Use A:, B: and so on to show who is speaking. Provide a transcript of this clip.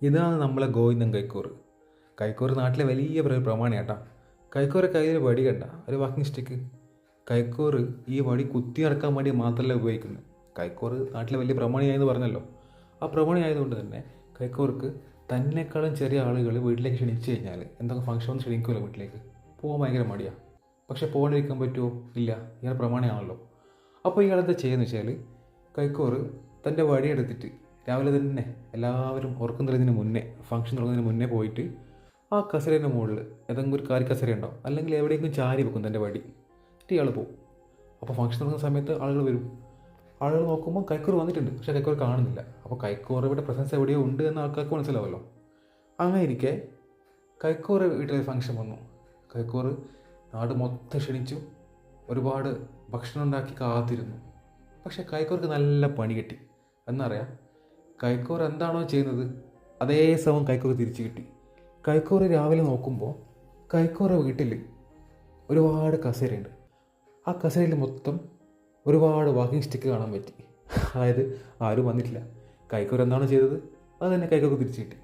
A: ഇതാണ് നമ്മളെ ഗോവിന്ദൻ കൈക്കൂർ. കൈക്കൂർ നാട്ടിലെ വലിയ പ്രമാണിയാട്ടാ. കൈക്കൂറെ കയ്യിൽ വടി കണ്ട ഒരു വാക്കിംഗ് സ്റ്റിക്ക്. കൈക്കൂർ ഈ വടി കുത്തി നടക്കാൻ വേണ്ടി മാത്രമല്ല ഉപയോഗിക്കുന്നത്. കൈക്കൂർ നാട്ടിലെ വലിയ പ്രമാണിയായെന്ന് പറഞ്ഞല്ലോ. ആ പ്രമാണി ആയതുകൊണ്ട് തന്നെ കൈക്കൂർക്ക് തന്നെക്കാളും ചെറിയ ആളുകൾ വീട്ടിലേക്ക് ക്ഷണിച്ചു കഴിഞ്ഞാൽ എന്തൊക്കെ ഫംഗ്ഷൻ ഒന്ന് ക്ഷണിക്കുമല്ലോ വീട്ടിലേക്ക്, പോകാൻ ഭയങ്കര മടിയാണ്. പക്ഷെ പോകാണ്ടിരിക്കാൻ പറ്റുമോ? ഇല്ല, ഇയാൾ പ്രമാണിയാണല്ലോ. അപ്പോൾ ഇയാളെന്താ ചെയ്യുന്നത് വെച്ചാൽ, കൈക്കോറ് തൻ്റെ വടിയെടുത്തിട്ട് രാവിലെ തന്നെ എല്ലാവരും ഉറക്കം തെളിയുന്നതിന് മുന്നേ, ഫംഗ്ഷൻ തുടങ്ങുന്നതിന് മുന്നേ പോയിട്ട് ആ കസേരേൻ്റെ മുകളിൽ ഏതെങ്കിലും ഒരു കാരി കസേര ഉണ്ടാവും, അല്ലെങ്കിൽ എവിടെയെങ്കിലും ചാരി വെക്കും തൻ്റെ വടി. എന്നിട്ട് ഇയാൾ പോകും. അപ്പോൾ ഫംഗ്ഷൻ തുടങ്ങുന്ന സമയത്ത് ആളുകൾ വരും. ആളുകൾ നോക്കുമ്പോൾ കൈക്കോറ് വന്നിട്ടുണ്ട്, പക്ഷേ കൈക്കോറ് കാണുന്നില്ല. അപ്പോൾ കൈക്കോറയുടെ പ്രസൻസ് എവിടെയോ ഉണ്ട് എന്ന് ആൾക്കാർക്ക് മനസ്സിലാവുമല്ലോ. അങ്ങനെ ഇരിക്കെ കൈക്കോറ് വീട്ടിൽ ഫംഗ്ഷൻ വന്നു. കൈക്കോറ് നാട് മൊത്തം ക്ഷണിച്ചു, ഒരുപാട് ഭക്ഷണം ഉണ്ടാക്കി കാത്തിരുന്നു. പക്ഷെ കൈക്കോർക്ക് നല്ല പണി കിട്ടി. എന്നറിയാം, കൈക്കോർ എന്താണോ ചെയ്യുന്നത് അതേ സമയം കൈക്കോർ തിരിച്ചു കിട്ടി. കൈക്കോർ രാവിലെ നോക്കുമ്പോൾ കൈക്കോറെ വീട്ടിൽ ഒരുപാട് കസേരയുണ്ട്. ആ കസേരയിൽ മൊത്തം ഒരുപാട് വാക്കിംഗ് സ്റ്റിക്ക് കാണാൻ പറ്റി. അതായത് ആരും വന്നിട്ടില്ല. കൈക്കോർ എന്താണോ ചെയ്തത് അത് തന്നെ കൈക്കോർക്ക് തിരിച്ചു കിട്ടി.